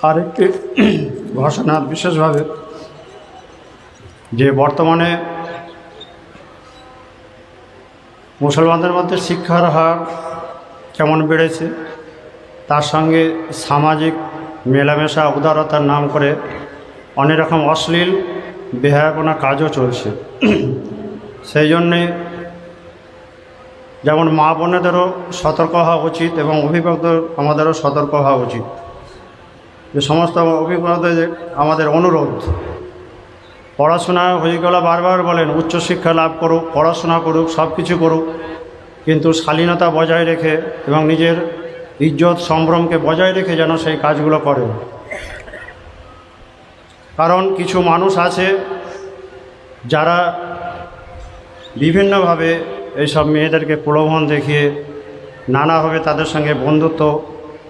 আরেকটি ঘোষণা বিশেষভাবে যে বর্তমানে মুসলমানদের মধ্যে শিক্ষার হার কেমন বেড়েছে, তার সঙ্গে সামাজিক মেলামেশা উদারতার নাম করে অনেক রকম অশ্লীল বেহায়াপনা কাজও চলছে। সেই জন্যে যেমন মা বোনেদেরও সতর্ক হওয়া উচিত এবং অভিভাবকদের আমাদেরও সতর্ক হওয়া উচিত। যে সমস্ত অভিভাবকদের আমাদের অনুরোধ, পড়াশোনা হয়ে গেলে বারবার বলেন উচ্চশিক্ষা লাভ করুক, পড়াশোনা করুক, সব কিছু করুক, কিন্তু শালীনতা বজায় রেখে এবং নিজের ইজ্জত সম্ভ্রমকে বজায় রেখে যেন সেই কাজগুলো করে। কারণ কিছু মানুষ আছে যারা বিভিন্নভাবে এইসব মেয়েদেরকে প্রলোভন দেখিয়ে নানাভাবে তাদের সঙ্গে বন্ধুত্ব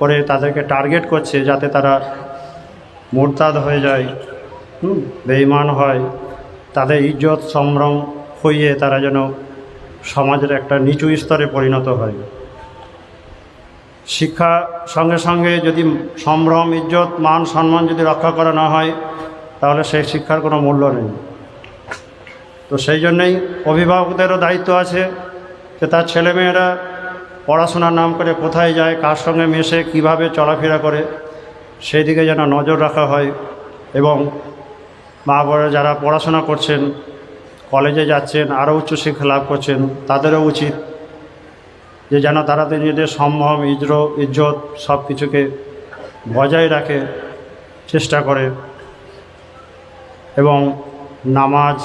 করে তাদেরকে টার্গেট করছে, যাতে তারা মুরতাদ হয়ে যায়, বেঈমান হয়, তাদের ইজ্জত সম্ভ্রম হইয়ে তারা যেন সমাজের একটা নিচু স্তরে পরিণত হয়। শিক্ষা সঙ্গে সঙ্গে যদি সম্ভ্রম, ইজ্জত, মান, সম্মান যদি রক্ষা করা না হয়, তাহলে সেই শিক্ষার কোনো মূল্য নেই। তো সেই জন্যেই অভিভাবকদেরও দায়িত্ব আছে যে তার ছেলেমেয়েরা পড়াশোনার নাম করে কোথায় যায়, কার সঙ্গে মেশে, কিভাবে চলাফেরা করে, সেই দিকে যেন নজর রাখা হয়। এবং মা বাবা যারা পড়াশোনা করছেন, কলেজে যাচ্ছেন, আরও উচ্চশিক্ষা লাভ করছেন, তাদেরও উচিত যে যেন তারা নিজেদের সম্ভ্রম, ইজ্জত সব কিছুকে বজায় রাখে, চেষ্টা করে এবং নামাজ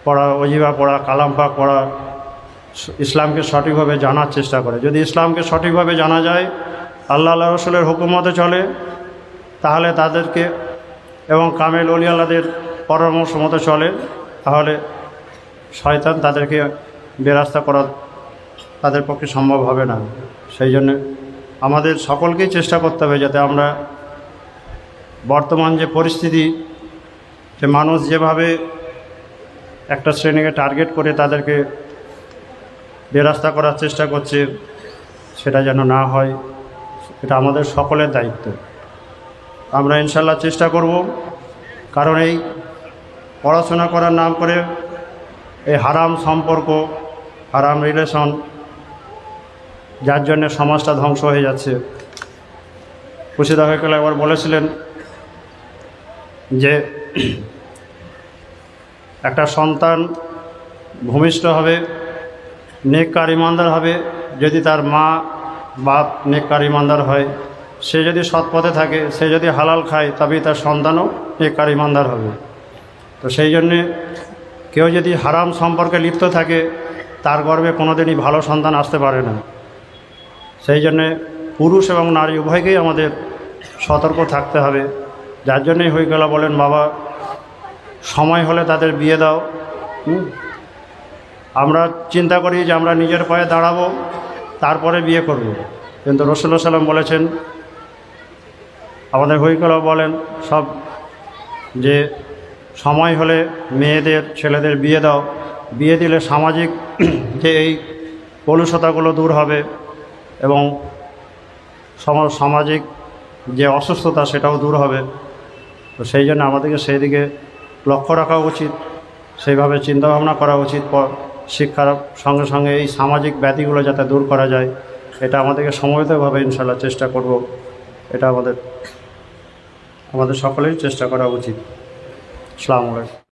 পড়া, ওজিফা পড়া, কালাম পাক পড়া, ইসলামকে সঠিকভাবে জানার চেষ্টা করে। যদি ইসলামকে সঠিকভাবে জানা যায়, আল্লাহ রসুলের হুকুমতে চলে, তাহলে তাদেরকে এবং কামেল ওলিয়াল্লাদের পরামর্শ মতো চলে, তাহলে শয়তান তাদেরকে বেরাস্তা করা তাদের পক্ষে সম্ভব হবে না। সেই জন্য আমাদের সকলকেই চেষ্টা করতে হবে যাতে আমরা বর্তমান যে পরিস্থিতি, যে মানুষ যেভাবে একটা শ্রেণীকে টার্গেট করে তাদেরকে বেরাস্তা করার চেষ্টা করছে, সেটা যেন না হয়। এটা আমাদের সকলের দায়িত্ব। আমরা ইনশাল্লাহ চেষ্টা করব, কারণ এই পড়াশোনা করার নাম করে এই হারাম সম্পর্ক, হারাম রিলেশন, যার জন্যে সমাজটা ধ্বংস হয়ে যাচ্ছে। খুশিদা হয়ে গেলে একবার বলেছিলেন যে একটা সন্তান ভূমিষ্ঠ হবে, নেককার ইমানদার হবে যদি তার মা বাপ নেককার ইমানদার হয়। সে যদি সৎ পথে থাকে, সে যদি হালাল খায়, তবেই তার সন্তানও নেককার ইমানদার হবে। তো সেই জন্যে কেউ যদি হারাম সম্পর্কে লিপ্ত থাকে, তার গর্ভে কোনোদিনই ভালো সন্তান আসতে পারে না। সেই জন্যে পুরুষ এবং নারী উভয়কেই আমাদের সতর্ক থাকতে হবে। যার জন্যই হয়ে গেল বলেন, বাবা সময় হলে তাদের বিয়ে দাও। আমরা চিন্তা করি যে আমরা নিজের পায়ে দাঁড়াবো, তারপরে বিয়ে করব, কিন্তু রাসূলুল্লাহ সাল্লাল্লাহু আলাইহি ওয়াসাল্লাম বলেছেন, আমাদের হইকলা বলেন সব, যে সময় হলে মেয়েদের, ছেলেদের বিয়ে দাও। বিয়ে দিলে সামাজিক যে এই কলুষতাগুলো দূর হবে এবং সামাজিক যে অসুস্থতা সেটাও দূর হবে। তো সেই জন্য আমাদেরকে সেই দিকে লক্ষ্য রাখা উচিত, সেইভাবে চিন্তাভাবনা করা উচিত। শিক্ষার সঙ্গে সঙ্গে এই সামাজিক ব্যাধিগুলো যাতে দূর করা যায়, এটা আমাদেরকে সমবেতভাবে ইনশাআল্লাহ চেষ্টা করব। এটা আমাদের সকলেই চেষ্টা করা উচিত। আসসালামু আলাইকুম।